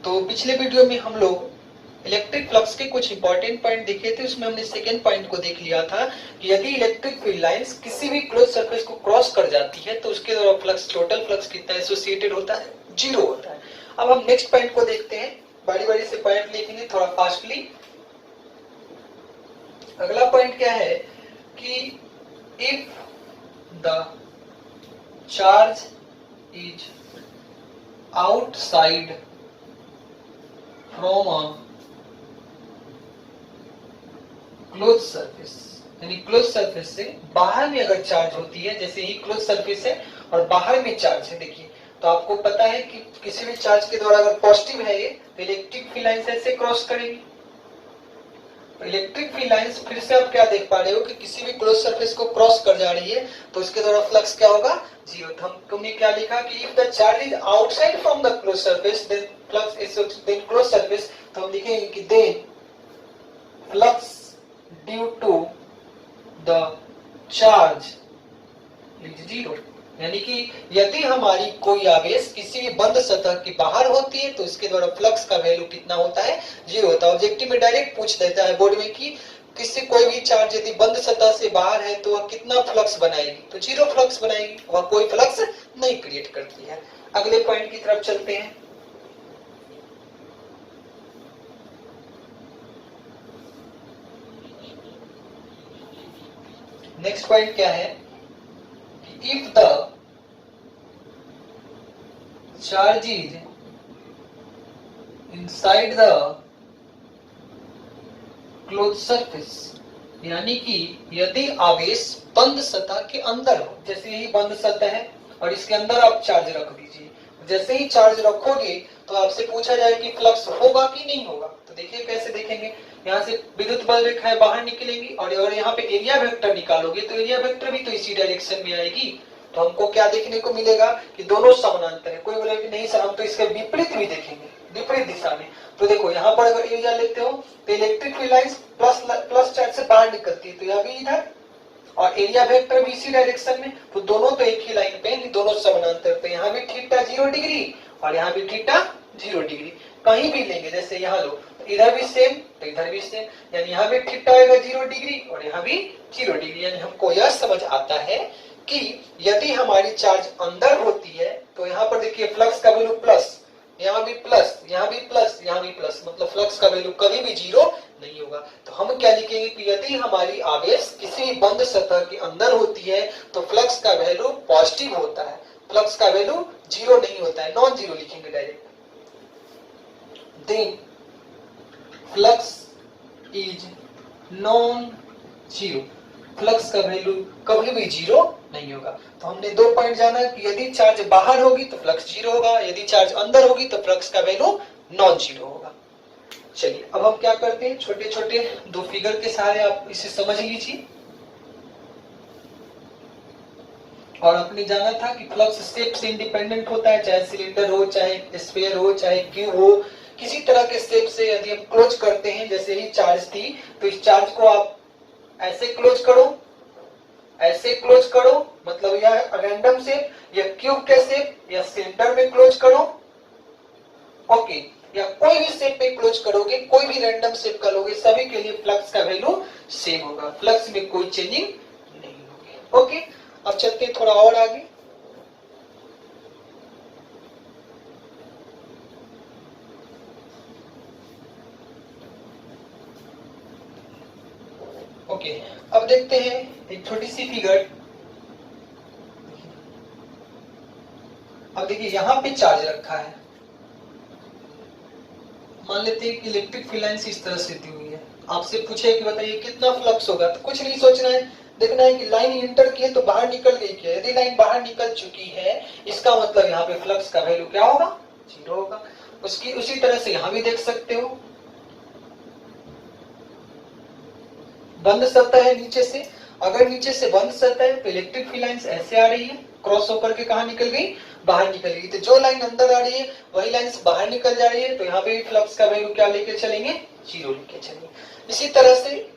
तो पिछले वीडियो में हम लोग इलेक्ट्रिक फ्लक्स के कुछ इंपॉर्टेंट पॉइंट देखे थे। उसमें हमने सेकेंड पॉइंट को देख लिया था कि यदि इलेक्ट्रिक फील्ड लाइंस किसी भी क्लोज सरफेस को क्रॉस कर जाती है तो उसके द्वारा फ्लक्स, टोटल फ्लक्स कितना एसोसिएटेड होता है, 0 होता है। अब हम नेक्स्ट पॉइंट को देखते हैं, बारी बारी से पॉइंट लिखेंगे थोड़ा फास्टली। अगला पॉइंट क्या है कि if the charge is outside from a close surface, यानी क्लोज सरफेस से बाहर में अगर चार्ज होती है, जैसे ही क्लोज सरफेस है और बाहर में चार्ज है, देखिए तो आपको पता है कि किसी भी चार्ज के द्वारा अगर पॉजिटिव है ये तो इलेक्ट्रिक फील्ड लाइंस ऐसे क्रॉस करेगी। तो इलेक्ट्रिक फील्ड लाइंस फिर से आप क्या देख पा रहे हो कि किसी भी क्लोज सरफेस को क्रॉस कर जा रही है तो उसके द्वारा फ्लक्स क्या होगा, 0। तो हमने क्या लिखा कि if the charge is outside from the close surface then flux is then close surface, तो हम लिखेंगे कि then flux due to the charge is 0। यानी कि यदि हमारी कोई आवेश किसी भी बंद सतह के बाहर होती है तो इसके द्वारा फ्लक्स का वैल्यू कितना होता है, 0 होता है। ऑब्जेक्टिव में डायरेक्ट पूछ देता है बोर्ड में कि किसी कोई भी चार्ज यदि बंद सतह से बाहर है तो वह कितना फ्लक्स बनाएगी, तो 0 फ्लक्स बनाएगी, वह कोई फ्लक्स नहीं क्रिएट करती है। अगले पॉइंट की तरफ चलते हैं। नेक्स्ट पॉइंट क्या है, if the charge is inside the closed surface, यानी कि यदि आवेश बंद सतह के अंदर हो, जैसे ही बंद सतह है और इसके अंदर आप चार्ज रख दीजिए, जैसे ही चार्ज रखोगे तो आपसे पूछा जाए कि फ्लक्स होगा कि नहीं होगा। तो देखिए कैसे देखेंगे, यहाँ से विद्युत बल रेखाएं बाहर निकलेंगी और अगर यहाँ पे एरिया वेक्टर निकालोगे तो एरिया वेक्टर भी तो इसी डायरेक्शन में आएगी। तो हमको क्या देखने को मिलेगा कि दोनों समानांतर है। कोई बोलेगा कि नहीं सर हम तो इसके विपरीत भी देखेंगे, विपरीत दिशा में। तो देखो यहाँ पर अगर एरिया लेते हो तो electric field lines plus charge से बाहर निकलती है, तो यह भी इधर और एरिया वेक्टर भी इसी डायरेक्शन में, तो दोनों तो एक ही लाइन पे, दोनों समानांतर। तो यहाँ भी थीटा 0 डिग्री और यहाँ भी थीटा 0 डिग्री। कहीं भी लेंगे, जैसे यहाँ लो तो इधर भी सेम तो इधर भी सेम, यानी यहाँ भी थीटा आएगा 0 डिग्री और यहाँ भी 0 डिग्री। यानी हमको यह समझ आता है कि यदि हमारी चार्ज अंदर होती है तो यहाँ पर देखिए फ्लक्स का वैल्यू प्लस, यहाँ भी प्लस, यहाँ भी प्लस, यहाँ भी प्लस, मतलब फ्लक्स का वैल्यू कभी भी 0 नहीं होगा। तो हम क्या लिखेंगे कि यदि हमारी आवेश किसी भी बंद सतह के अंदर होती है तो फ्लक्स का वैल्यू पॉजिटिव होता है, फ्लक्स का वैल्यू 0 नहीं होता है, नॉन 0 लिखेंगे direct. Then flux is non 0, flux का वैल्यू कभी भी 0 नहीं होगा। तो हमने 2 पॉइंट जाना कि यदि चार्ज बाहर होगी तो फ्लक्स 0 होगा, यदि चार्ज अंदर होगी तो फ्लक्स का वैल्यू नॉन 0 होगा। चलिए अब हम क्या करते हैं, छोटे छोटे 2 फिगर के सहारे आप इसे समझ लीजिए। और आपने जाना था कि फ्लक्स शेप से इंडिपेंडेंट होता है, चाहे सिलेंडर हो, चाहे स्फीयर हो, चाहे क्यूब हो, किसी तरह के शेप से यदि हम क्लोज करते हैं, जैसे ही चार्ज थी तो इस चार्ज को आप ऐसे क्लोज करो, ऐसे क्लोज करो, मतलब यह रैंडम शेप या क्यूब के शेप या सिलेंडर में क्लोज करो, ओके, या कोई भी शेप में क्लोज करोगे, कोई भी रैंडम शेप का लोगे, सभी के लिए फ्लक्स का वैल्यू सेम होगा, फ्लक्स में कोई चेंजिंग नहीं होगी। ओके, अब चलते हैं थोड़ा और आगे। ओके, अब देखते हैं एक छोटी सी फिगर। अब देखिए यहाँ पे चार्ज रखा है, मान लेते हैं कि इलेक्ट्रिक फील्ड लाइंस इस तरह से दी हुई है। आपसे पूछे कि बताइए कितना फ्लक्स होगा, तो कुछ नहीं सोचना है, देखना है कि लाइन इंटर की है तो बाहर निकल गई क्या। यदि लाइन बाहर निकल चुकी है इसका मतलब यहाँ पे फ्लक्स का वैल्यू क्या होगा, 0 होगा। उसकी उसी तरह से यहाँ भी देख सकते हो, बंद सतह है नीचे से, अगर नीचे से बंद सतह है तो इलेक्ट्रिक फील्ड लाइंस ऐसे आ रही है, क्रॉस होकर के कहाँ निकल गई, बाहर निकल गई। तो जो लाइन अंदर आ रही है वही लाइंस बाहर निकल जा रही है, तो यहाँ पे भी फ्लक्स का वैल्यू क्या लेके चलेंगे, 0 लेके चलेंगे। इसी तरह से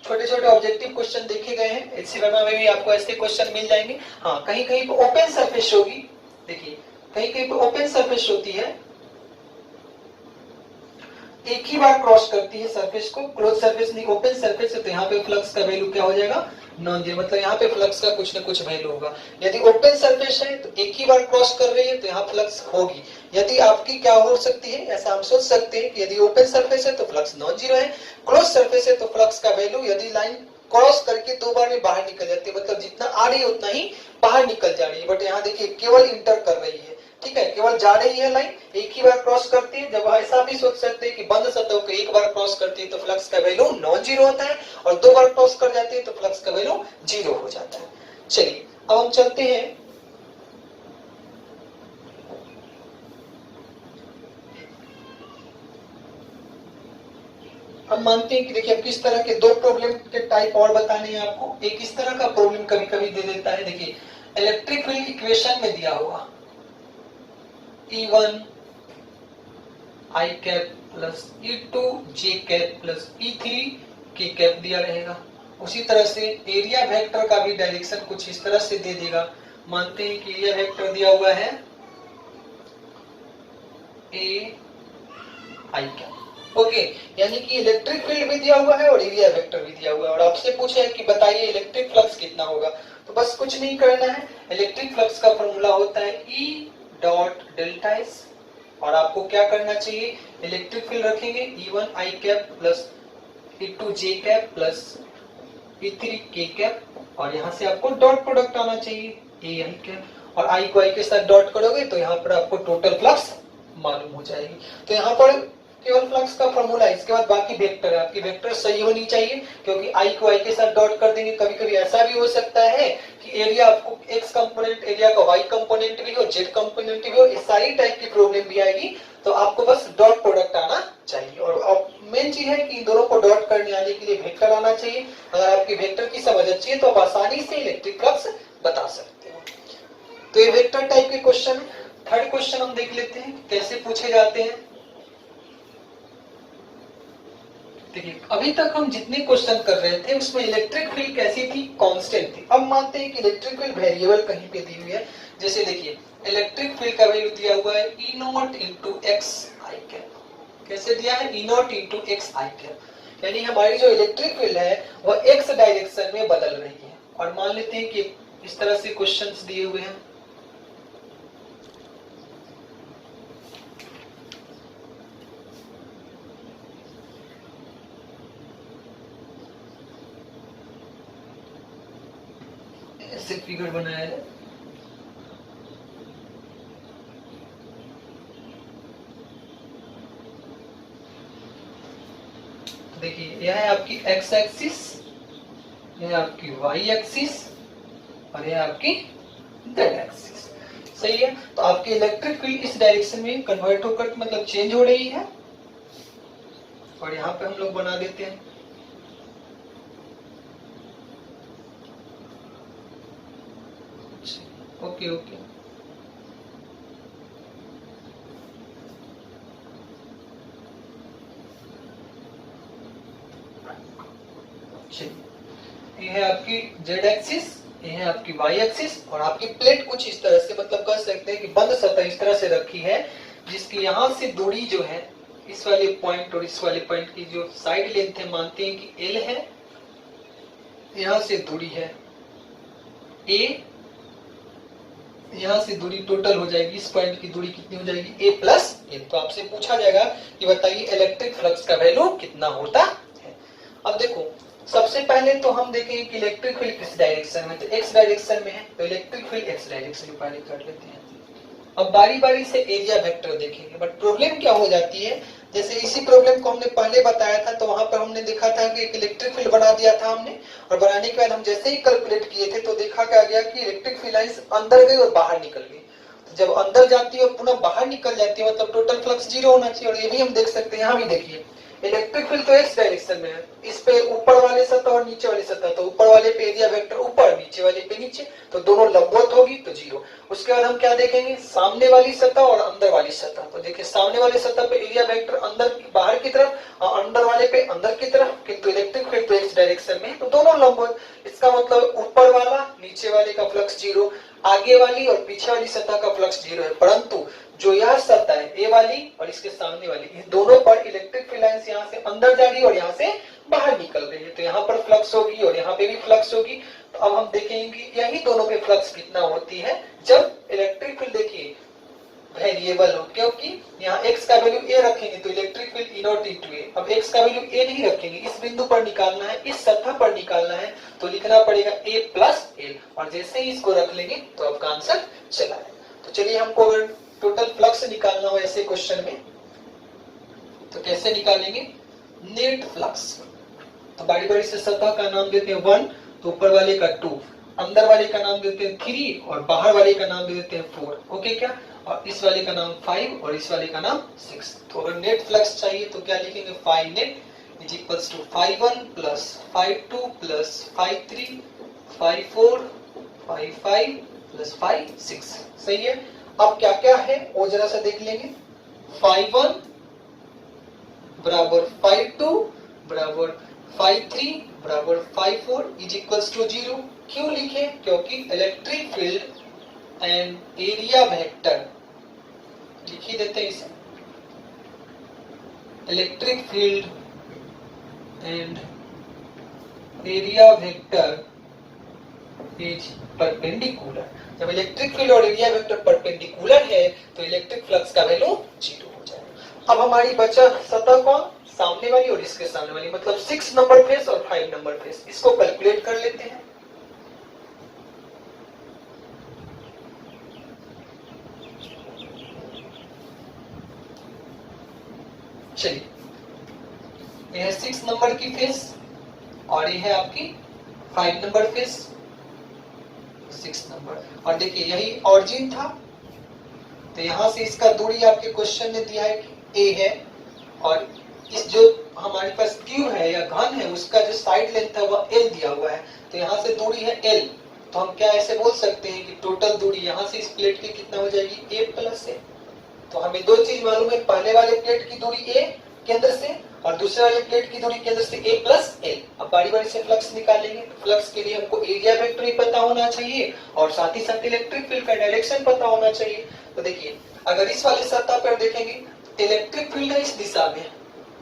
छोटे छोटे ऑब्जेक्टिव क्वेश्चन देखे गए हैं, एचसीएमआर में भी आपको ऐसे क्वेश्चन मिल जाएंगे। हाँ, कहीं कहीं पे ओपन सरफेस होगी, देखिए कहीं कहीं पे ओपन सरफेस होती है, एक ही बार क्रॉस करती है सरफेस को, क्लोज सरफेस नहीं ओपन सरफेस है, तो यहाँ पे फ्लक्स का वैल्यू क्या हो जाएगा, नॉन जीरो, मतलब यहाँ पे फ्लक्स का कुछ न कुछ वैल्यू होगा। यदि ओपन सरफेस है तो एक ही बार क्रॉस कर रही है तो यहाँ फ्लक्स होगी। यदि आपकी क्या हो सकती है, ऐसा हम सोच सकते हैं कि यदि ओपन सरफेस है तो फ्लक्स नॉन जीरो है, क्लोज सरफेस है तो फ्लक्स का वैल्यू यदि लाइन क्रॉस करके दो बार में बाहर निकल जाती है, मतलब जितना आ रही है उतना ही बाहर निकल जा रही है। बट यहाँ देखिए केवल इंटर कर रही है, ठीक है, केवल जा रही है लाइन, एक ही बार क्रॉस करती है। जब ऐसा भी सोच सकते हैं कि बंद सतह को एक बार क्रॉस करती है तो फ्लक्स का वैल्यू नॉन जीरो होता है, और दो बार क्रॉस कर जाती है तो फ्लक्स का वैल्यू जीरो हो जाता है। चलिए अब हम चलते हैं हम मानते हैं कि देखिए अब किस तरह के दो प्रॉब्लम के टाइप और बताने हैं आपको। एक इस तरह का प्रॉब्लम कभी कभी दे देता है, देखिए इलेक्ट्रिक फील्ड इक्वेशन में दिया हुआ E1 I cap plus E2 J cap plus E3 K cap दिया रहेगा। उसी तरह से एरिया वेक्टर का भी डायरेक्शन कुछ इस तरह से दे देगा। मानते हैं कि एरिया वेक्टर दिया हुआ है A I कैप, ओके, यानी कि इलेक्ट्रिक फील्ड भी दिया हुआ है और एरिया वेक्टर भी दिया हुआ है। और आपसे पूछे है कि बताइए इलेक्ट्रिक फ्लक्स कितना होगा, तो बस कुछ नहीं करना है, इलेक्ट्रिक फ्लक्स का फॉर्मूला होता है E डॉट डेल्टा एस, और आपको क्या करना चाहिए, इलेक्ट्रिक फील्ड रखेंगे E1 I cap plus E2 J cap plus E3 K cap, और यहाँ से आपको डॉट प्रोडक्ट आना चाहिए A I कैप, और I को I के साथ डॉट करोगे तो यहाँ पर आपको टोटल फ्लक्स मालूम हो जाएगी। तो यहाँ पर केवल फ्लक्स का फॉर्मूला है, इसके बाद बाकी वेक्टर है, आपकी वेक्टर सही होनी चाहिए, क्योंकि I को I के साथ डॉट कर देंगे। कभी कभी ऐसा भी हो सकता है कि एरिया आपको X कंपोनेंट एरिया का Y कंपोनेंट भी हो, Z कंपोनेंट भी हो, इस सारी टाइप की प्रॉब्लम भी आएगी, तो आपको बस डॉट प्रोडक्ट आना चाहिए। और मेन चीज है कि इन दोनों को डॉट करने आने के लिए वेक्टर आना चाहिए। अगर आपकी वेक्टर की समझ अच्छी है तो आप आसानी से इलेक्ट्रिक फ्लक्स बता सकते हो। तो ये वेक्टर टाइप के क्वेश्चन। थर्ड क्वेश्चन हम देख लेते हैं कैसे पूछे जाते हैं। देखिए अभी तक हम जितने क्वेश्चन कर रहे थे उसमें इलेक्ट्रिक फील्ड कैसी थी, कांस्टेंट थी। अब मानते हैं कि इलेक्ट्रिक फील्ड वेरिएबल कहीं पे दी हुई है। जैसे देखिए इलेक्ट्रिक फील्ड का वैल्यू दिया हुआ है E not into x I cap. कैसे दिया है, E not into x I cap, यानी हमारी जो इलेक्ट्रिक फील्ड है वह एक्स डायरेक्शन में बदल रही है। और मान लेते हैं कि इस तरह से क्वेश्चंस दिए हुए हैं, ऐसे फिगर बनाया है। देखिए यह है आपकी एक्स एक्सिस, यह है आपकी वाई एक्सिस, और यह है आपकी जेड एक्सिस, सही है। तो आपकी इलेक्ट्रिक फील्ड इस डायरेक्शन में कन्वर्ट होकर मतलब चेंज हो रही है, और यहाँ पे हम लोग बना देते हैं ओके ओके। ये है आपकी जेड एक्सिस, ये है आपकी वाई एक्सिस, और आपकी प्लेट कुछ इस तरह से मतलब कह सकते हैं कि बंद सतह इस तरह से रखी है, जिसकी यहाँ से दूरी जो है इस वाले पॉइंट और इस वाले पॉइंट की जो साइड लेंथ है मानते हैं कि L है, यहाँ से दूरी है A, यहाँ से दूरी टोटल हो जाएगी, इस पॉइंट की दूरी कितनी हो जाएगी A प्लस L। तो आपसे पूछा जाएगा कि बताइए इलेक्ट्रिक फ्लक्स का वैल्यू कितना होता है। अब देखो सबसे पहले तो हम देखेंगे कि इलेक्ट्रिक फील्ड किस डायरेक्शन में, तो एक्स डायरेक्शन में है, तो इलेक्ट्रिक फील्ड एक्स डायरेक्शन में पहले कर लेते हैं। अब बारी बारी से एरिया वेक्टर देखेंगे। बट प्रॉब्लम क्या हो जाती है, जैसे इसी प्रॉब्लम को हमने पहले बताया था, तो वहां पर हमने देखा था कि एक इलेक्ट्रिक फील्ड बना दिया था हमने, और बनाने के बाद हम जैसे ही कैलकुलेट किए थे तो देखा क्या गया कि इलेक्ट्रिक फील्ड लाइंस अंदर गई और बाहर निकल गई। तो जब अंदर जाती है और पुनः बाहर निकल जाती है मतलब टोटल फ्लक्स जीरो होना चाहिए। और ये भी हम देख सकते हैं, यहाँ भी देखिए इलेक्ट्रिक फील्ड तो एक्स डायरेक्शन में है, इस पे ऊपर वाले सतह और नीचे वाले सतह, तो ऊपर वाले पे एरिया वेक्टर ऊपर, नीचे वाले पे नीचे, तो दोनों लंबवत होगी तो जीरो। उसके बाद हम क्या देखेंगे, सामने वाली सतह और अंदर वाली सतह। तो देखिए सामने वाले सतह पे एरिया वेक्टर अंदर बाहर की तरफ और अंदर वाले पे अंदर की तरफ, किंतु इलेक्ट्रिक फील्ड तो एक्स डायरेक्शन में, तो दोनों लंबवत। इसका मतलब ऊपर वाला नीचे वाले का फ्लक्स जीरो, आगे वाली और पीछे वाली सतह का फ्लक्स जीरो है, परंतु जो यह सतह है ए वाली और इसके सामने वाली, इन दोनों पर इलेक्ट्रिक फील्ड लाइंस यहाँ से अंदर जा रही है और यहाँ से बाहर निकल रही है, तो यहाँ पर फ्लक्स होगी और यहाँ पे भी फ्लक्स होगी। तो अब हम देखेंगे कि यही दोनों पे फ्लक्स कितना होती है जब इलेक्ट्रिक फील्ड देखिए वेरिएबल हो, क्योंकि यहाँ x का वैल्यू a रखेंगे तो electric field E not into A. अब x का वैल्यू a नहीं रखेंगे, इस बिंदु पर निकालना है, इस सतह पर निकालना है, तो लिखना पड़ेगा a प्लस एल, और जैसे ही इसको रख लेंगे तो आपका आंसर चला है। तो चलिए हमको अगर टोटल फ्लक्स निकालना हो ऐसे क्वेश्चन में तो कैसे निकालेंगे, नेट फ्लक्स। तो बारी बारी से सतह का नाम देते हैं 1, तो ऊपर वाले का 2, अंदर वाले का नाम देते हैं 3 और बाहर वाले का नाम दे देते हैं 4। ओके क्या, और इस वाले का नाम 5 और इस वाले का नाम 6। तो अगर नेट फ्लक्स चाहिए तो क्या लिखेंगे, 5 net is equals to 5-1 plus 5-2 plus 5-3 5-4 5-5 plus 5-6। सही है। अब क्या क्या है वो जरा सा देख लेंगे। 5-1 बराबर 5-2 बराबर 5-3 बराबर 5-4 इज इक्वल्स टू 0। क्यों लिखे, क्योंकि electric field and area vector, लिख ही देते हैं इसे, electric field and area vector is perpendicular. जब इलेक्ट्रिक फील्ड और एरिया वेक्टर परपेंडिकुलर है तो इलेक्ट्रिक फ्लक्स का वैल्यू 0 हो जाएगा। अब हमारी बचा सतह कौन, सामने वाली और इसके सामने वाली, मतलब 6 नंबर फेस और 5 नंबर फेस। इसको कैलकुलेट कर लेते हैं। चलिए, यह है 6 नंबर की फेस और ये है आपकी 5 नंबर फेस, 6 नंबर। और देखिए यही ऑरिजिन था, तो यहां से इसका दूरी आपके क्वेश्चन ने दिया है कि a है, और इस जो हमारे पास ट्यूब है या घन है उसका जो साइड लेंथ है वह l दिया हुआ है, तो यहाँ से दूरी है l। तो हम क्या ऐसे बोल सकते हैं कि टोटल दूरी यहाँ से इस प्लेट की कितना हो जाएगी, a प्लस a। तो हमें दो चीज मालूम है, पहले वाले प्लेट की दूरी a केंद्र से और दूसरे वाले प्लेट की दूरी केंद्र से a प्लस l। अब बारी बारी से फ्लक्स निकालेंगे। फ्लक्स के लिए हमको एरिया वेक्टर ही पता होना चाहिए और साथ ही साथ इलेक्ट्रिक फील्ड का डायरेक्शन पता होना चाहिए। तो देखिए, अगर इस वाले सतह पर देखेंगे इलेक्ट्रिक फील्ड है इस दिशा में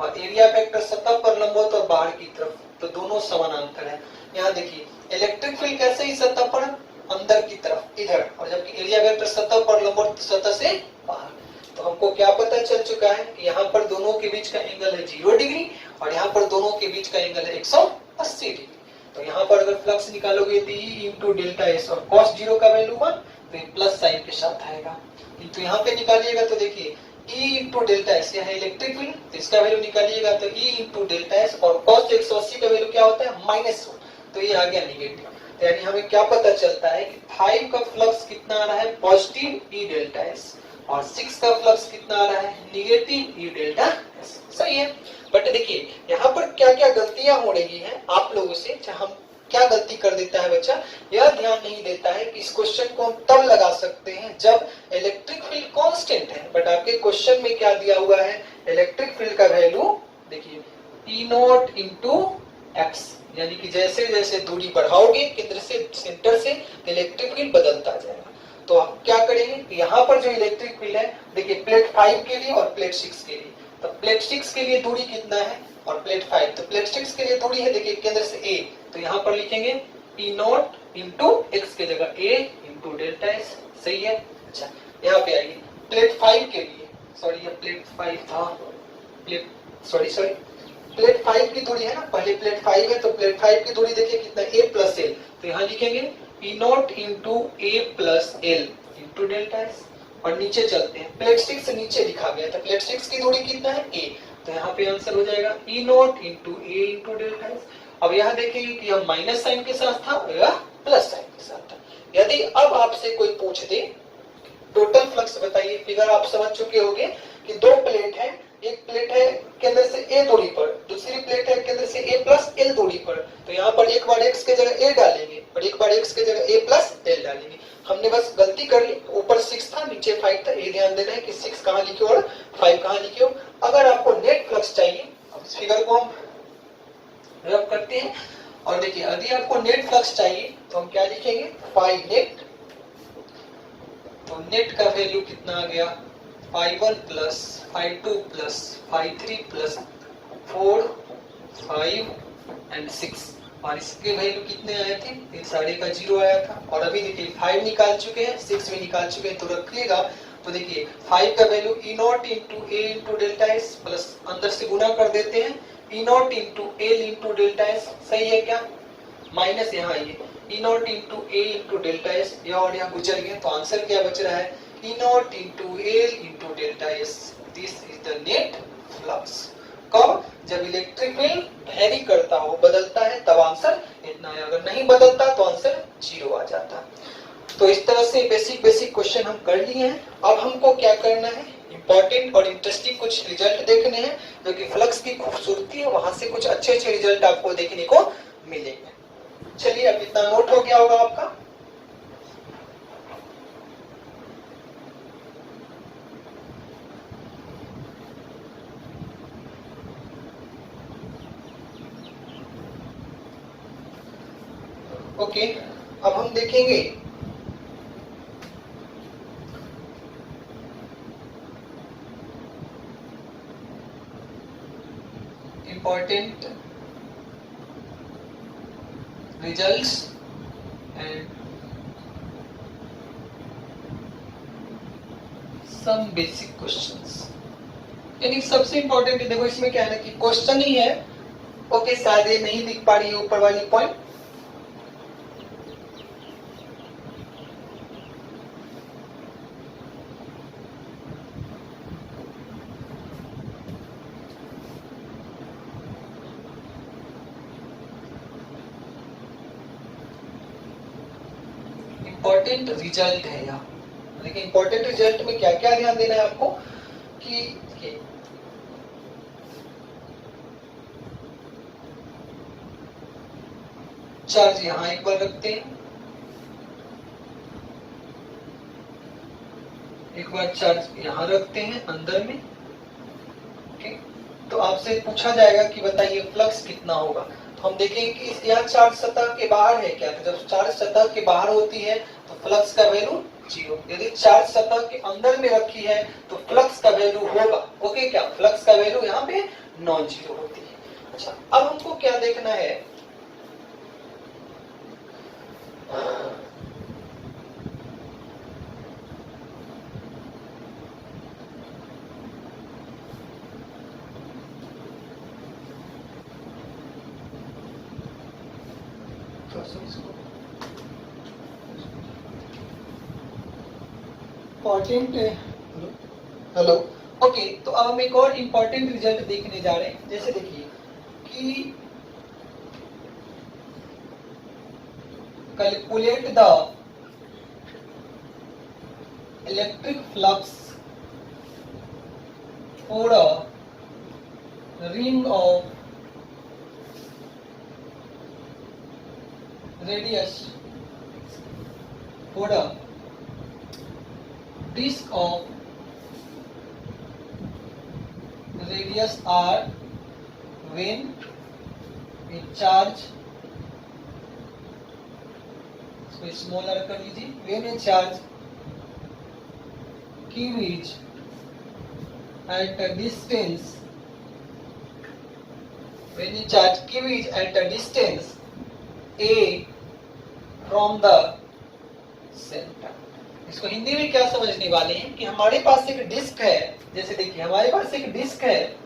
और एरिया वेक्टर सतह पर लंबवत और बाहर की तरफ, तो दोनों समानांतर है। यहाँ देखिए इलेक्ट्रिक फील्ड कैसे ही सतह पर अंदर की तरफ इधर, और जबकि एरिया वेक्टर सतह पर लंबवत सतह से बाहर। तो हमको क्या पता चल चुका है कि यहाँ पर दोनों के बीच का एंगल है 0 डिग्री और यहाँ पर दोनों के बीच का एंगल है 180 डिग्री। तो यहाँ पर अगर फ्लक्स निकालोगे तो E इंटू डेल्टा एस और cos 0 का वैल्यू 1, तो ये प्लस साइन के साथ आएगा। तो यहाँ पे निकालिएगा तो देखिए E इंटू डेल्टा एस, यह है इलेक्ट्रिक फील्ड, तो इसका वैल्यू निकालिएगा तो E इंटू डेल्टा एस और cos 180 का वैल्यू क्या होता है, -1, तो ये आ गया निगेटिव। तो यानी हमें क्या पता चलता है कि 5 का फ्लक्स कितना आ रहा है, पॉजिटिव E डेल्टा एस, और 6 का फ्लक्स कितना आ रहा है, निगेटिव E डेल्टा एस। सही है। बट देखिए यहाँ पर क्या क्या गलतियां हो रही हैं आप लोगों से, हम क्या गलती कर देता है बच्चा, यह ध्यान नहीं देता है कि इस क्वेश्चन को हम तब लगा सकते हैं जब इलेक्ट्रिक फील्ड कांस्टेंट है। बट आपके क्वेश्चन में क्या दिया हुआ है, इलेक्ट्रिक फील्ड का वैल्यू देखिए E नॉट इंटू एक्स, यानी कि जैसे जैसे दूरी बढ़ाओगे केंद्र से सेंटर से इलेक्ट्रिक फील्ड बदलता जाएगा। तो आप क्या करेंगे, यहाँ पर जो इलेक्ट्रिक फील्ड है देखिए प्लेट 5 के लिए और प्लेट 6 के लिए, तो प्लेट 6 के लिए दूरी कितना है और प्लेट 5, तो प्लेट 6 के लिए दूरी है देखिए केंद्र से a, तो यहाँ पर लिखेंगे E नॉट इंटू एक्स की जगह a इंटू डेल्टा एस। सही है। अच्छा यहाँ पे आइए प्लेट 5 के लिए, सॉरी ये प्लेट 5 था, प्लेट प्लेट 5 की दूरी है ना, पहले प्लेट 5 है तो प्लेट 5 की दूरी देखिए कितना a प्लस एल, तो यहाँ लिखेंगे E not into a plus L into delta S. और नीचे चलते हैं, प्लेट 6 से नीचे लिखा गया था, प्लेट 6 की दूरी कितना है a, तो यहाँ पे आंसर हो जाएगा E not into a into delta S. अब यहाँ देखेंगे कि यह माइनस साइन के साथ था या प्लस साइन के साथ था। यदि अब आपसे कोई पूछ दे टोटल फ्लक्स बताइए, फिगर आप समझ चुके होंगे कि दो प्लेट है, एक प्लेट है केंद्र से a दूरी पर, दूसरी प्लेट है केंद्र से a प्लस l दूरी पर, तो यहाँ पर एक बार x के जगह a डालेंगे और एक बार x के जगह a प्लस l डालेंगे। हमने बस गलती कर ली, ऊपर 6 था नीचे 5 था, ये ध्यान देना है कि 6 कहाँ लिखे और 5 कहाँ लिखे हो। अगर आपको नेट फ्लक्स चाहिए, अब इस फिगर को हम रब करते हैं और देखिए यदि आपको नेट फ्लक्स चाहिए तो हम क्या लिखेंगे, 5 नेट, तो नेट का वैल्यू कितना आ गया phi1 plus phi2 plus phi3 plus 4 5 and 6 और इसके वैल्यू कितने आए थे? ये सारे का 0 आया था। और अभी देखिए 5 निकाल चुके हैं, 6 भी निकाल चुके हैं, तो रखिएगा। तो देखिए 5 का value E not into A into delta S plus अंदर से गुना कर देते हैं E not into L into delta S, सही है क्या? माइनस यहाँ ये E not into A into delta S, यह और यहाँ गुजर गए, तो आंसर क्या बच रहा है? E not into L into delta S. This is the net flux. कब? जब इलेक्ट्रिक फील्ड वेरी करता हो, बदलता है, तब आंसर इतना है। अगर नहीं बदलता तो आंसर 0 आ जाता। तो इस तरह से बेसिक क्वेश्चन हम कर लिए हैं। अब हमको क्या करना है? इंपॉर्टेंट और इंटरेस्टिंग कुछ रिजल्ट देखने हैं, जो कि फ्लक्स की खूबसूरती है, वहां से कुछ अच्छे रिजल्ट आपको देखने को मिलेंगे। चलिए, अब इतना नोट हो गया होगा आपका। ओके, अब हम देखेंगे important results and some basic questions. यानी सबसे इंपॉर्टेंट देखो, इसमें क्या है ना कि क्वेश्चन ही है। ओके, शायद ये नहीं दिख पा रही है ऊपर वाली पॉइंट। इंपॉर्टेंट रिजल्ट है यहाँ। लेकिन इंपॉर्टेंट रिजल्ट में क्या क्या ध्यान देना है आपको कि चार्ज यहाँ एक बार रखते हैं, एक बार चार्ज यहाँ रखते हैं अंदर में। ओके, तो आपसे पूछा जाएगा कि बताइए फ्लक्स कितना होगा। तो हम देखेंगे कि यहाँ चार्ज सतह के बाहर है क्या? तो जब चार्ज सतह के बाहर होती है तो फ्लक्स का वैल्यू 0। यदि चार्ज सतह के अंदर में रखी है तो फ्लक्स का वैल्यू होगा, ओके क्या? फ्लक्स का वैल्यू यहाँ पे नॉन जीरो होती है। अच्छा, अब हमको क्या देखना है? इंपॉर्टेंट, हेलो, ओके, तो अब हम एक और इंपॉर्टेंट रिजल्ट देखने जा रहे हैं। जैसे देखिए कि calculate the electric flux for a ring of radius for a disk of radius r when a charge, इसको स्मॉलर कर लीजिए, when a charge q is at a distance, when a charge q is at a distance a from the centre. इसको हिंदी में क्या समझने वाले हैं कि हमारे पास एक डिस्क है। जैसे देखिए हमारे पास एक डिस्क है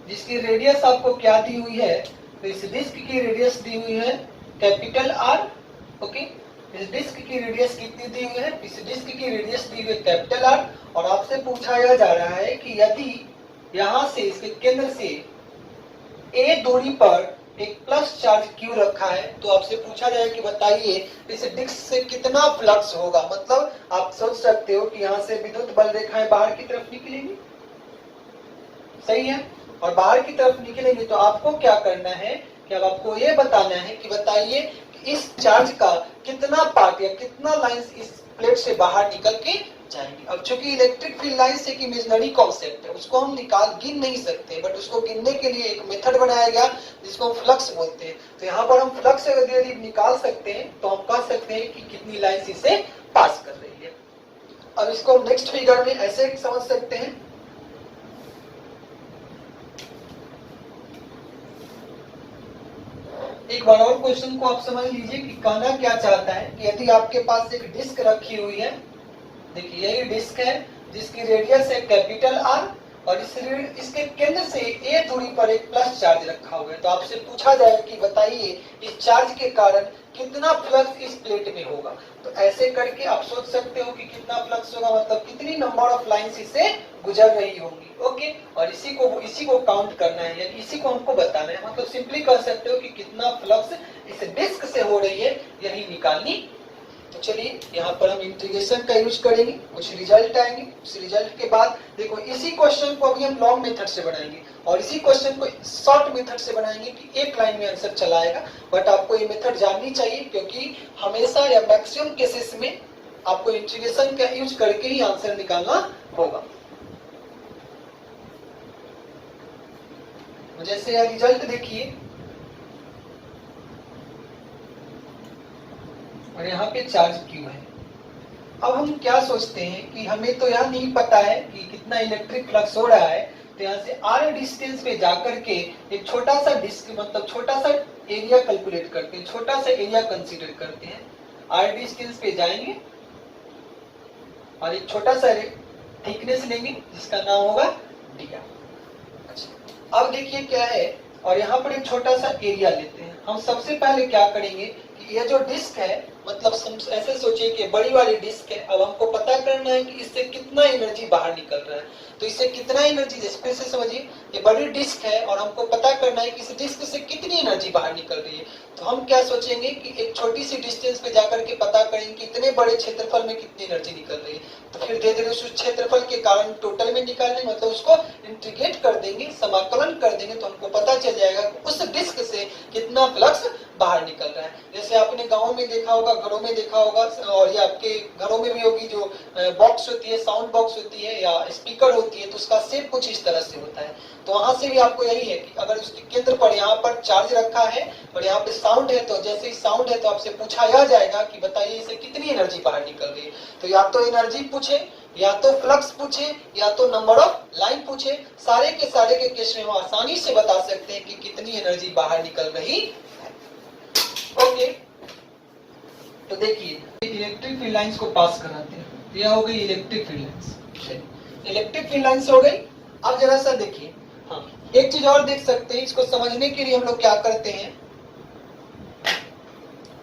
जिसकी रेडियस आपको क्या दी हुई है? तो इस डिस्क की रेडियस दी हुई है कैपिटल आर। ओके, इस डिस्क की रेडियस कितनी दी हुई है? इस डिस्क की रेडियस दी हुई है कैपिटल आर। और आपसे पूछा जा रहा है कि यदि यहां से इसके केंद्र से ए दूरी पर एक प्लस चार्ज क्यू रखा है, तो आपसे पूछा जाए कि बताइए इस डिस्क से कितना फ्लक्स होगा। मतलब आप सोच सकते हो कि यहाँ से विद्युत बल रेखाएं बाहर की तरफ निकलेंगी, सही है, और बाहर की तरफ निकलेंगे तो आपको क्या करना है कि अब आपको ये बताना है कि बताइए कि इस चार्ज का कितना पार्ट या कितना लाइन इस प्लेट से बाहर निकल के जाएंगे। अब चूंकि इलेक्ट्रिक फील्ड लाइंस एक इमेजिनरी कॉन्सेप्ट है, उसको हम गिन नहीं सकते, बट उसको गिनने के लिए एक मेथड बनाया गया जिसको हम फ्लक्स बोलते हैं। तो यहाँ पर हम फ्लक्स यदि निकाल सकते हैं तो हम कह सकते हैं कि कितनी लाइंस इसे पास कर रही है। अब इसको हम नेक्स्ट फिगर में ऐसे समझ सकते हैं, एक बार और क्वेश्चन को आप समझ लीजिए कि कहना क्या चाहता है कि यदि आपके पास एक डिस्क रखी हुई है, देखिए यही डिस्क है जिसकी रेडियस है कैपिटल आर और इसके केंद्र से ए दूरी पर एक प्लस चार्ज रखा हुआ है, तो आपसे पूछा जाएगा कि बताइए इस चार्ज के कारण कितना फ्लक्स इस प्लेट में होगा। तो ऐसे करके आप सोच सकते हो कि कितना फ्लक्स होगा, मतलब कितनी नंबर ऑफ लाइंस इससे गुजर रही होंगी। ओके, और इसी को काउंट करना है, यानी इसी को हमको बताना है। मतलब सिंपली कह सकते हो कि कितना फ्लक्स इस डिस्क से हो रही है, यही निकालनी। तो चलिए यहाँ पर हम इंटीग्रेशन का यूज करेंगे, कुछ रिजल्ट आएंगे। उस रिजल्ट के बाद देखो इसी क्वेश्चन को अभी हम लॉन्ग मेथड से बनाएंगे और इसी क्वेश्चन को शॉर्ट मेथड से बनाएंगे कि एक लाइन में आंसर चला आएगा। बट आपको ये मेथड जाननी चाहिए क्योंकि हमेशा या मैक्सिमम केसेस में आपको इंटीग्रेशन का यूज करके ही आंसर निकालना होगा। जैसे यह रिजल्ट देखिए और यहाँ पे चार्ज क्यू है। अब हम क्या सोचते हैं कि हमें तो यह नहीं पता है कि कितना इलेक्ट्रिक फ्लक्स हो रहा है, तो यहाँ से आर डिस्टेंस पे जाकर के एक छोटा सा डिस्क मतलब छोटा सा एरिया कैलकुलेट करते हैं, छोटा सा एरिया कंसीडर करते हैं। आर डिस्टेंस पे जाएंगे और एक छोटा सा थिकनेस लेंगे जिसका नाम होगा डी आर। अच्छा, अब देखिए क्या है, और यहाँ पर एक छोटा सा एरिया लेते हैं। हम सबसे पहले क्या करेंगे कि ये जो डिस्क है, मतलब ऐसे सोचिए कि बड़ी वाली डिस्क है। अब हमको पता करना है कि इससे कितना एनर्जी बाहर निकल रहा है, तो इससे कितना एनर्जी, जैसे से समझिए ये बड़ी डिस्क है और हमको पता करना है कि इस डिस्क से कितनी एनर्जी बाहर निकल रही है। तो हम क्या सोचेंगे कि एक छोटी सी डिस्टेंस पे जाकर के पता करेंगे कि इतने बड़े क्षेत्रफल में कितनी एनर्जी निकल रही है। तो फिर धीरे धीरे उस क्षेत्रफल के कारण टोटल में निकाल देंगे, मतलब उसको इंटीग्रेट कर देंगे, समाकलन कर देंगे, तो हमको पता चल जाएगा कि उस डिस्क से कितना फ्लक्स बाहर निकल रहा है। जैसे आपने गाँव में देखा होगा, घरों में देखा होगा, और ये आपके घरों में भी होगी, जो बॉक्स होती है, साउंड बॉक्स होती है या स्पीकर होती है, तो उसका शेप कुछ इस तरह से होता है। तो वहां से भी आपको यही है कि अगर उसके केंद्र पर यहाँ पर चार्ज रखा है और यहाँ पे साउंड है, तो जैसे ही साउंड है तो आपसे पूछा यह जाएगा कि बताइए इसे कितनी एनर्जी बाहर निकल रही है। तो या तो एनर्जी पूछे, या तो फ्लक्स पूछे, या तो नंबर ऑफ लाइन पूछे, सारे के केस में हम आसानी से बता सकते हैं कि कितनी एनर्जी बाहर निकल रही है। ओके, तो देखिए इलेक्ट्रिक फील्ड लाइंस को पास कराते हैं। यह हो गई electric field lines, electric field lines हो गई। अब जरा सा देखिए, हाँ एक चीज और देख सकते हैं, इसको समझने के लिए हम लोग क्या करते हैं,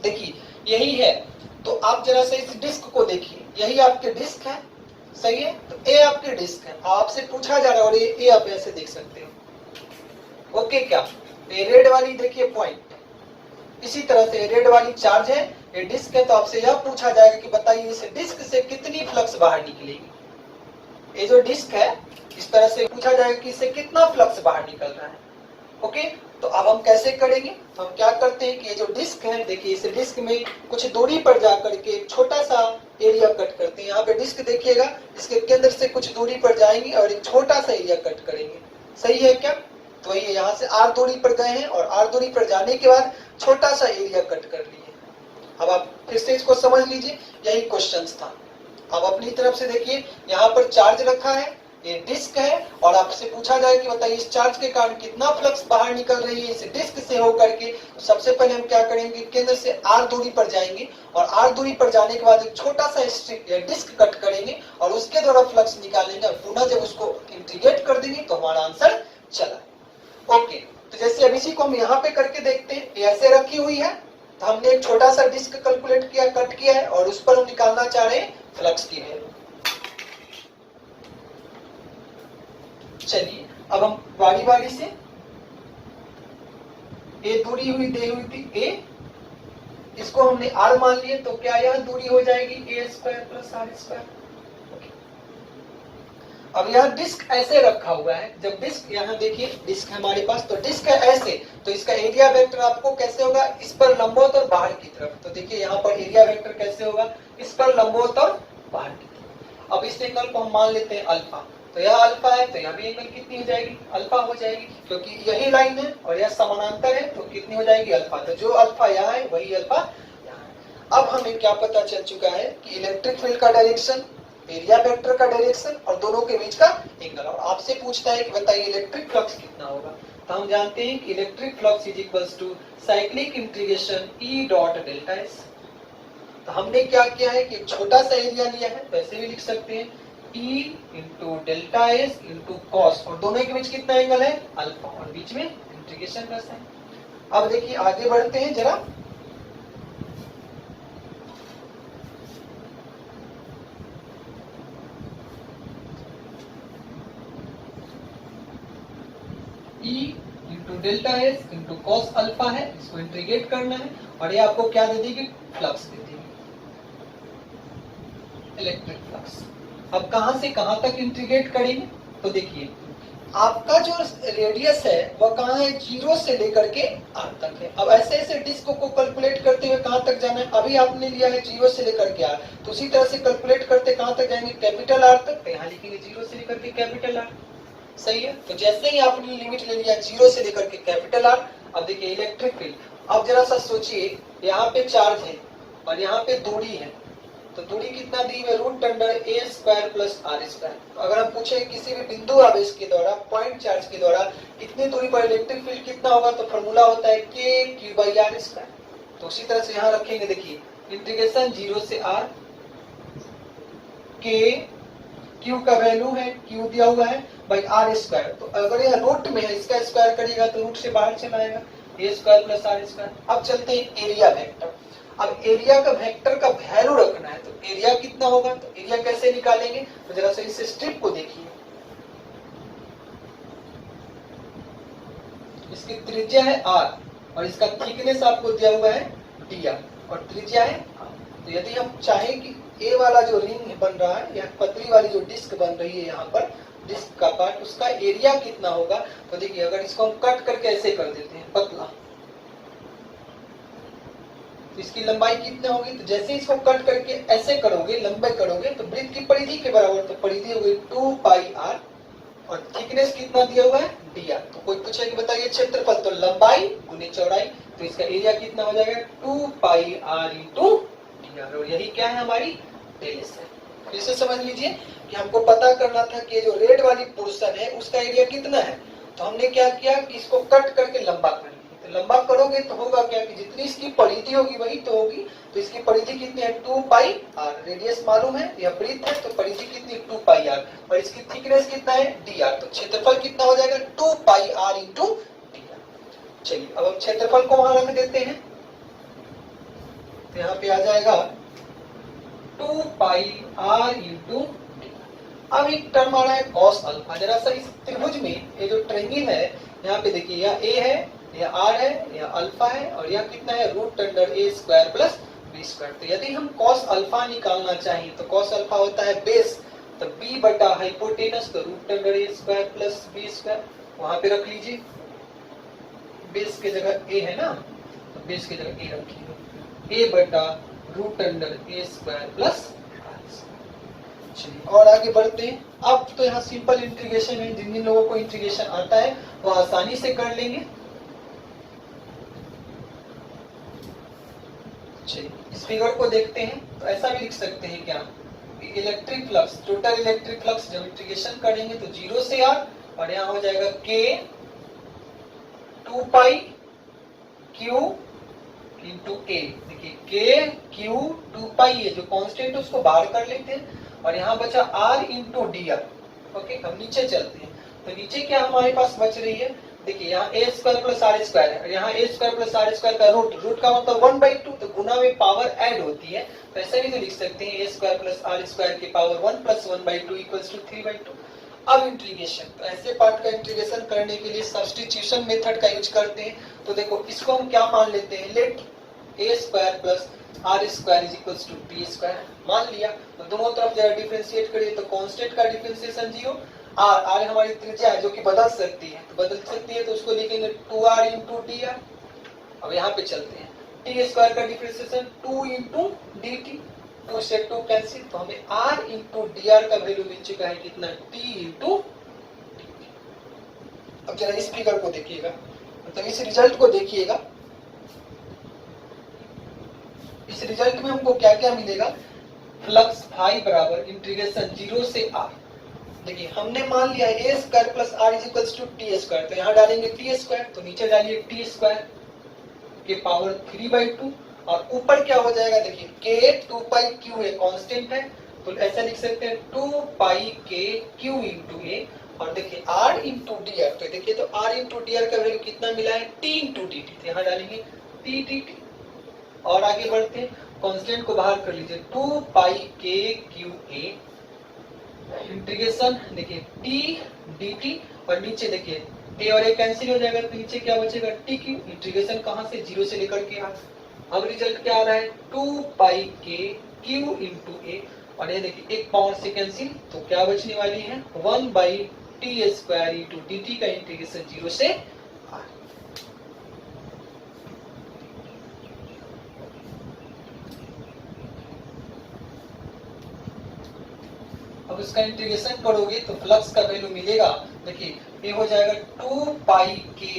देखिए यही है। तो आप जरा सा इस डिस्क को देखिए, यही आपके डिस्क है, सही है। तो ए आपकी डिस्क है, आपसे पूछा जा रहा है और ये आप ऐसे देख सकते हो। ओके, क्या ये रेड वाली देखिए पॉइंट, इसी तरह से रेड वाली चार्ज है, ये डिस्क है, तो आपसे यह पूछा जाएगा कि बताइए इस डिस्क से कितनी फ्लक्स बाहर निकलेगी। ये जो डिस्क है इस तरह से पूछा जाएगा कि इससे कितना फ्लक्स बाहर निकल रहा है। ओके, तो अब हम कैसे करेंगे, तो हम क्या करते हैं कि ये जो डिस्क है, देखिए इस डिस्क में कुछ दूरी पर जाकर के छोटा सा एरिया कट करते हैं। यहाँ पे डिस्क देखिएगा, इसके केंद्र से कुछ दूरी पर जाएंगे और एक छोटा सा एरिया कट करेंगे, सही है क्या। तो ये यहाँ से आर दूरी पर गए हैं और आर दूरी पर जाने के बाद छोटा सा एरिया कट कर लिए। अब आप फिर से इसको समझ लीजिए, यही क्वेश्चन था। अब अपनी तरफ से देखिए, यहाँ पर चार्ज रखा है, ये डिस्क है, और आपसे पूछा जाए कि बताइए इस चार्ज के कारण कितना फ्लक्स बाहर निकल रही है इस डिस्क से होकर के। तो सबसे पहले हम क्या करेंगे, केंद्र से आर दूरी पर जाएंगे और आर दूरी पर जाने के बाद एक छोटा सा डिस्क कट करेंगे और उसके द्वारा फ्लक्स निकालेंगे और पुनः जब उसको इंटीग्रेट कर देंगे तो हमारा आंसर चला। ओके, तो जैसे अब इसी को हम यहाँ पे करके देखते हैं, ये ऐसे रखी हुई है, तो हमने एक छोटा सा डिस्क कैलकुलेट किया, कट किया है, और उस पर हम निकालना चाह रहे हैं फ्लक्स की वैल्यू। चलिए अब हम बारी बारी से, ए दूरी हुई दी हुई थी ए, इसको हमने आर मान लिए, तो क्या यह दूरी हो जाएगी ए स्क्वायर प्लस आर स्क्वायर। अब यह डिस्क ऐसे रखा हुआ है, जब डिस्क यहाँ देखिए डिस्क है हमारे पास, तो डिस्क है ऐसे, तो इसका एरिया वेक्टर आपको कैसे होगा, इस पर लंबवत और बाहर की तरफ। तो देखिए यहाँ पर एरिया वेक्टर कैसे होगा, इस पर लंबवत और बाहर की तरफ। अब इस एंगल को हम मान लेते हैं अल्फा, तो यह अल्फा है, तो यह भी एंगल कितनी हो जाएगी, अल्फा हो जाएगी, क्योंकि यही लाइन है और यह समानांतर है, तो कितनी हो जाएगी, अल्फा। तो जो अल्फा यहाँ है वही अल्फा यहाँ है। अब हमें क्या पता चल चुका है कि इलेक्ट्रिक फील्ड का डायरेक्शन एरिया वेक्टर का डायरेक्शन और दोनों के बीच का एंगल। और आपसे पूछता है कि बताइए इलेक्ट्रिक फ्लक्स कितना होगा, तो हम जानते हैं कि electric flux is equals to cyclic integration E dot delta S. तो हमने क्या किया है कि छोटा सा एरिया लिया है, वैसे भी लिख सकते हैं E into delta S into cos, और दोनों के बीच कितना एंगल है अल्फा, और बीच में इंटीग्रेशन का साइन। अब देखिए आगे बढ़ते हैं जरा। E into delta S into cos alpha है, इसको इंटीग्रेट करना है, और ये आपको क्या दे देगी फ्लक्स दे देगी, इलेक्ट्रिक फ्लक्स। अब कहां से कहां तक इंटीग्रेट करेंगे, तो देखिए आपका जो रेडियस है वह कहाँ है, 0 से लेकर के r तक है। अब ऐसे ऐसे डिस्क को कैलकुलेट करते हुए कहां तक जाना है, अभी आपने लिया है 0 से लेकर के r, तो उसी तरह से कैलकुलेट करते कहां तक जाएंगे, कैपिटल R तक। तो यहाँ लिखेंगे 0 से लेकर के कैपिटल R, सही है। तो जैसे ही आपने लिमिट ले लिया 0 से लेकर के कैपिटल R, अब देखिए इलेक्ट्रिक फील्ड। अब जरा सा सोचिए, यहाँ पे चार्ज है और यहाँ पे दूरी है, तो दूरी कितना दी है, root under A square plus R square. तो अगर हम पूछे किसी भी बिंदु आवेश के द्वारा, पॉइंट चार्ज के द्वारा कितनी दूरी पर इलेक्ट्रिक फील्ड कितना होगा, तो फॉर्मूला होता है के क्यू बाई आर स्क्वायर। तो उसी तरह से यहाँ रखेंगे, देखिए इंटीग्रेशन 0 से r, के क्यू का वैल्यू है, क्यू दिया हुआ है बाई आर स्क्वायर। तो अगर यह रूट में है, इसका स्क्वायर करिएगा तो रूट से बाहर चला आएगा, ए स्क्वायर प्लस आर स्क्वायर। अब चलते हैं एरिया वेक्टर। अब एरिया का वेक्टर का वैल्यू रखना है, तो एरिया कितना होगा, तो एरिया कैसे निकालेंगे, तो जरा सा इस स्ट्रिप को देखिए, इसकी त्रिज्या है r और इसका थिकनेस आपको दिया हुआ है dr और त्रिज्या है r। तो यदि हम चाहें कि ए वाला जो रिंग बन रहा है या पतली वाली जो डिस्क बन रही है यहाँ पर, डिस्क का पार्ट, उसका एरिया कितना होगा, तो देखिए अगर इसको हम कट करके ऐसे कर देते हैं पतला, तो इसकी लंबाई कितनी होगी, तो जैसे इसको कट करके ऐसे करोगे, लंबे करोगे, तो वृत्त की परिधि के बराबर, तो परिधि होगी 2 पाई r और थिकनेस कितना दिया हुआ है dr। तो कोई पूछे कि बताइए क्षेत्रफल, तो लंबाई गुने चौड़ाई, तो इसका एरिया कितना हो जाएगा 2 पाई r इंटू dr, और यही क्या है हमारी डेल एस है। फिर से समझ लीजिए कि हमको पता करना था कि जो रेड वाली पोर्शन है उसका एरिया कितना है, तो हमने क्या किया कि इसको कट करके लंबा कर लिया। तो लंबा करोगे तो होगा क्या कि जितनी इसकी परिधि होगी वही तो होगी, तो इसकी परिधि कितनी है 2 पाई r, रेडियस मालूम है, यह वृत्त है, तो परिधि कितनी 2 पाई r, और इसकी थिकनेस कितना है dr, तो क्षेत्रफल कितना हो जाएगा 2 पाई r इंटू dr। चलिए अब हम क्षेत्रफल को वहां रख देते हैं, तो यहाँ पे आ जाएगा 2 पाई r इंटू। अब एक टर्म आ रहा है cos अल्फा। जरा सा इस त्रिभुज में ये जो ट्रायंगल है, यहाँ पे देखिए यह a है, यह r है, यह अल्फा है, और यह कितना है root under A square plus B square. तो यदि हम cos अल्फा निकालना चाहिए तो cos अल्फा होता है बेस, तो b बटा हाइपोटेनस, तो root under A square plus B square, वहां पे रख लीजिए, बेस के जगह a है ना, तो बेस की जगह a रखिए, a बटा root under A square plus. और आगे बढ़ते हैं। अब तो यहाँ सिंपल इंटीग्रेशन है, जिन जिन लोगों को इंटीग्रेशन आता है वो आसानी से कर लेंगे। चलिए इस फिगर को देखते हैं, तो ऐसा भी लिख सकते हैं क्या, electric flux, total electric flux जब इंटीग्रेशन करेंगे तो 0 से r, और यहाँ हो जाएगा k 2 pi q into a। देखिए k q 2 पाई है, जो कांस्टेंट है उसको बाहर कर लेते हैं, और यहाँ बचा r इंटू dr। ओके, अब नीचे चलते हैं, तो नीचे क्या हमारे पास बच रही है, देखिए यहाँ a square plus R square है, और यहाँ a square plus R square का रूट का मतलब 1/2, तो गुना में पावर ऐड होती है, तो ऐसे भी तो लिख सकते हैं a square plus R square की पावर 1 प्लस 1/2 इक्वल्स टू 3/2। अब इंटीग्रेशन, तो ऐसे पार्ट का इंटीग्रेशन करने के लिए सब्स्टिट्यूशन मेथड का यूज करते हैं। तो देखो इसको हम क्या मान लेते हैं, let a square plus R square is equals to B square मान लिया। तो दोनों तरफ जरा डिफरेंशिएट करिए, तो कांस्टेंट का डिफरेंशिएशन 0, r हमारी त्रिज्या है जो कि बदल सकती है, तो बदल सकती है, तो उसको लिखेंगे 2r इंटू dr। अब यहाँ पे चलते हैं, t स्क्वायर का डिफरेंशिएशन 2 इंटू dt, 2 से 2 कैंसिल, तो हमें r इंटू dr का वैल्यू मिल चुका है कितना, t इंटू dt। अब जरा इस फिगर को देखिएगा, मतलब इस रिजल्ट को देखिएगा, इस रिजल्ट में हमको क्या क्या मिलेगा, फ्लक्स फाई बराबर इंटीग्रेशन 0 से आर। देखिए हमने मान लिया A square plus R is equals to T square, तो यहाँ डालेंगे टी स्क्वायर, तो नीचे डालिए टी स्क्वायर के पावर 3/2 और ऊपर क्या हो जाएगा, देखिए के 2 पाई क्यू है, कांस्टेंट है, तो ऐसा लिख सकते हैं 2 पाई के क्यू इंटू ए, और देखिए r इंटू डी आर, तो देखिए तो r इंटू डी आर का वैल्यू कितना मिला है, t इंटू डी टी, तो यहाँ डालेंगे t टी टी। और आगे बढ़ते हैं, कांस्टेंट को बाहर कर लीजिए, 2 पाई के क्यू ए इंटीग्रेशन देखिए t डी टी, और नीचे देखिए a और a कैंसिल हो जाएगा, तो नीचे क्या बचेगा टी क्यू, इंटीग्रेशन कहाँ से 0 से लेकर के आर। अब रिजल्ट क्या आ रहा है 2 पाई के क्यू इंटू ए, और ये देखिए एक पावर से कैंसिल, तो क्या बचने वाली है 1 by T square into D T का इंटीग्रेशन 0 से आर। अब इसका इंटीग्रेशन करोगे तो फ्लक्स का वैल्यू मिलेगा, देखिए ये हो जाएगा 2 पाई के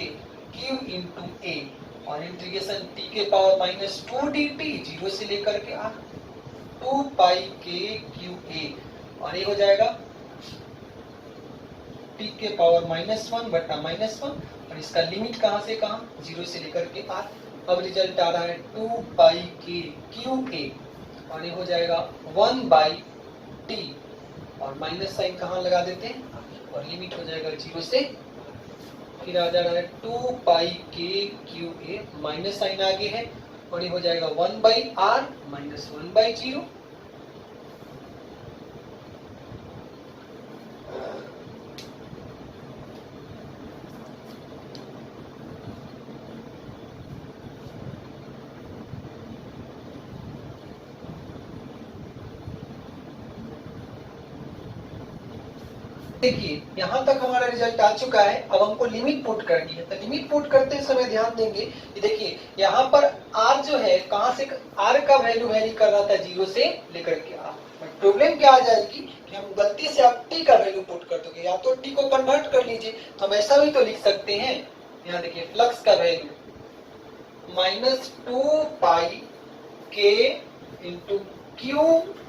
क्यू इंटू ए, और इंटीग्रेशन टी के पावर माइनस 2 डी टी 0 से लेकर के आर, 2 पाई के क्यू ए, और ये हो जाएगा टी के पावर -1 बटा -1, और इसका लिमिट कहां से कहां 0 से लेकर के आर। अब रिजल्ट आ रहा है 2 पाई के क्यू ए, और ये हो जाएगा 1 बाई टी, और माइनस साइन कहां लगा देते हैं, और लिमिट हो जाएगा 0 से, फिर आ जा रहा है 2 पाई के क्यू ए, माइनस साइन आगे है, और ये हो जाएगा 1 बाई आर माइनस 1 बाई 0। देखिए यहाँ तक हमारा रिजल्ट आ चुका है, अब हमको लिमिट पुट करनी है, तो लिमिट पुट करते समय ध्यान देंगे कि देखिए यहाँ पर r जो है कहाँ से r का वैल्यू वेरी कर रहा था 0 से लेकर के r, बट प्रॉब्लम क्या आ जाएगी कि हम गलती से आप t का वैल्यू पुट कर दोगे, या तो t को कन्वर्ट कर लीजिए, तो हम ऐसा भी तो लिख सकते हैं, यहाँ देखिए फ्लक्स का वैल्यू -2 पाई के इंटू क्यू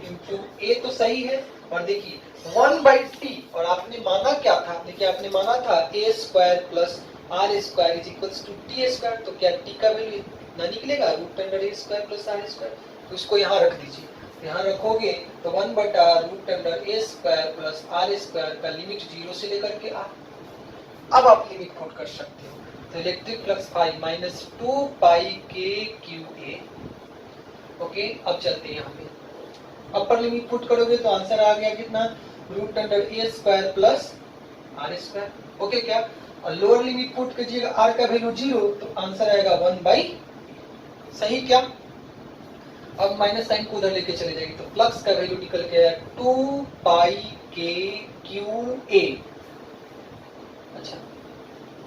इंटू ए, तो सही है, और देखिए 1 बाई टी, और आपने माना क्या था, देखिए आपने माना था A square plus R square is equals to T square, तो क्या टी का वैल्यू ना निकलेगा root under A square plus R square, तो इसको यहाँ रख दीजिए, यहाँ रखोगे तो 1 बटा root under A square plus R square का लिमिट 0 से लेकर के आर। अब आप लिमिट पुट कर सकते हो, तो इलेक्ट्रिक फ्लक्स फाई -2 पाई के क्यू ए, ओके। अब चलते हैं यहाँ पे, अपर लिमिट पुट करोगे तो आंसर आ गया कितना, root under A square plus R square, okay क्या। और लोअर लिमिट पुट कीजिएगा, आर का वैल्यू 0, तो आंसर आएगा 1 बाई, सही क्या। अब माइनस साइन को उधर लेके चले जाएगी, तो फ्लक्स का वैल्यू निकल के आया 2 पाई के क्यू ए, अच्छा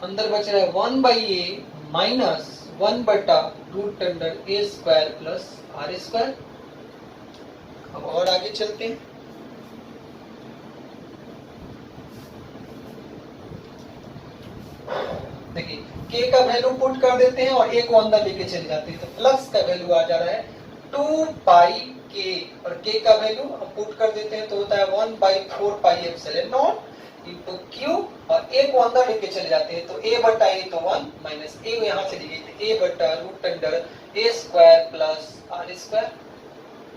अंदर बच रहा है 1 बाई ए माइनस 1 बटा root under A square plus R square. अब और आगे चलते हैं, देखिए k का वैल्यू पुट कर देते हैं और a को अंदर लेके चले जाते हैं, तो फ्लक्स का वैल्यू आ जा रहा है 2 पाई k, और k का वैल्यू हम पुट कर देते हैं तो होता है 1 by 4 pi epsilon naught into q, और a को अंदर लेके चले जाते हैं तो a बटा a तो 1 माइनस a को यहाँ से लिखे a बटा root under a square plus R square,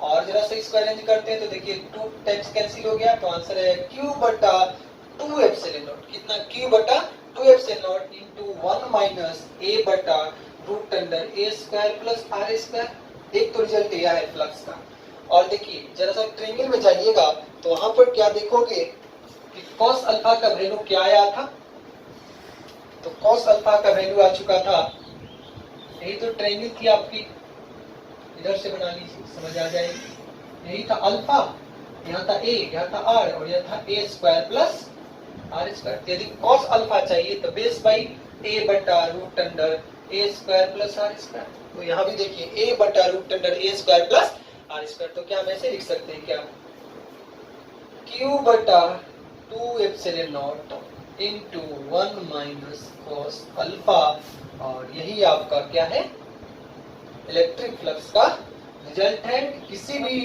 और जरा सा स्क्वायर रेंज करते हैं तो देखिए 2 टाइम्स कैंसिल हो गया, तो आंसर है q बटा 2 एप्सिलॉन नॉट, कितना q बटा 2 epsilon naught into 1 minus a बटा root under a square plus R square. एक तो रिजल्ट यह है फ्लक्स का। और देखिए जरा सा ट्रायंगल में जाइएगा तो वहां पर क्या देखोगे कि cos अल्फा का वैल्यू क्या आया था, तो cos अल्फा का वैल्यू आ चुका था, यही तो ट्रायंगल थी आपकी, इधर से बना लीजिए समझ आ जाएगी, यही था अल्फा, यहाँ था a, यहाँ था r, और यह था a square plus R square. यदि cos अल्फा चाहिए तो बेस बाई a बटा root under a square plus R square, तो यहाँ भी देखिए a बटा root under a square plus R square, तो क्या हम ऐसे लिख सकते हैं क्या, q बटा 2 epsilon naught into 1 minus cos alpha, और यही आपका क्या है इलेक्ट्रिक फ्लक्स का रिजल्ट है। किसी भी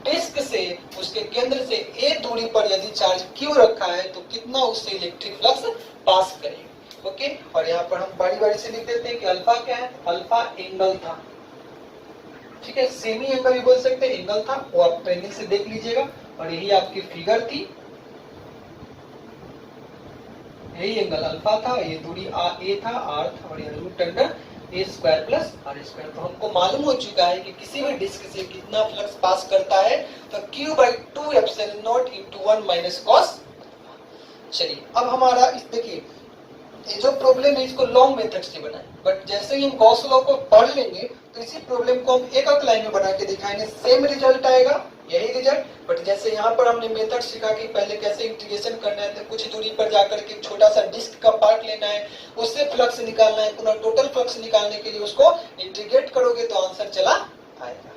डिस्क से उसके केंद्र से a दूरी पर यदि चार्ज q रखा है तो कितना उससे इलेक्ट्रिक फ्लक्स पास करेगी। ओके, और यहाँ पर हम बारी बारी से लिख देते हैं कि अल्फा क्या है, अल्फा एंगल था, ठीक है, सेमी एंगल भी बोल सकते हैं, एंगल था, वो आप पेंसिल से देख लीजिएगा। और यही आपकी फिगर थी, यही एंगल अल्फा था, ये दूरी ए था, आर था, और यह root under A square plus R square. तो हमको मालूम हो चुका है कि किसी भी डिस्क से कितना फ्लक्स पास करता है, तो q/2 epsilon not into 1 minus cos. चलिए अब हमारा इस देखिए, ये जो प्रॉब्लम है इसको लॉन्ग मेथड से बनाए, बट जैसे ही हम गॉस लॉ को पढ़ लेंगे तो इसी प्रॉब्लम को हम एक एक लाइन में बना के दिखाएंगे, सेम रिजल्ट आएगा, यही रिजल्ट। बट जैसे यहाँ पर हमने मेथड सीखा कि पहले कैसे इंटीग्रेशन करना है, तो कुछ दूरी पर जाकर के एक छोटा सा डिस्क का पार्ट लेना है, उससे फ्लक्स निकालना है, पुनः टोटल फ्लक्स निकालने के लिए उसको इंटीग्रेट करोगे तो आंसर चला आएगा।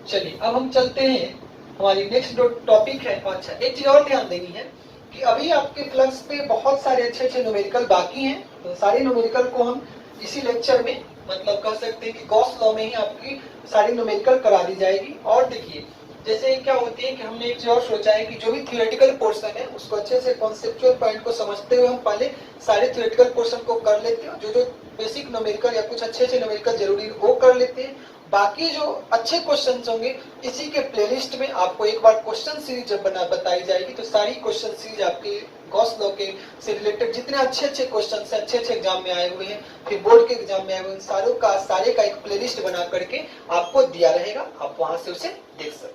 चलिए अब हम चलते हैं, हमारी नेक्स्ट जो टॉपिक है। अच्छा, एक चीज और ध्यान देनी है कि अभी आपके फ्लक्स पे बहुत सारे अच्छे अच्छे न्यूमेरिकल बाकी हैं, तो सारे न्यूमेरिकल को हम इसी लेक्चर में, मतलब कह सकते हैं कि गॉस लॉ में ही आपकी सारी न्यूमेरिकल करा दी जाएगी। और देखिए जैसे क्या होती है कि हमने एक चीज और सोचा है कि जो भी थियोरेटिकल पोर्शन है उसको अच्छे से कॉन्सेप्चुअल पॉइंट को समझते हुए हम पहले सारे थियोरेटिकल पोर्शन को कर लेते हैं, जो जो बेसिक न्यूमेरिकल या कुछ अच्छे अच्छे न्यूमेरिकल जरूरी वो कर लेते हैं। बाकी जो अच्छे क्वेश्चंस होंगे इसी के प्लेलिस्ट में आपको एक बार क्वेश्चन सीरीज जब बताई जाएगी, तो सारी क्वेश्चन सीरीज आपके गॉस लॉ के से रिलेटेड जितने अच्छे अच्छे क्वेश्चन है, अच्छे अच्छे एग्जाम में आए हुए हैं, फिर बोर्ड के एग्जाम में आए हुए हैं, सारे का एक प्लेलिस्ट बना करके आपको दिया रहेगा, आप वहां से उसे देख सकते हैं।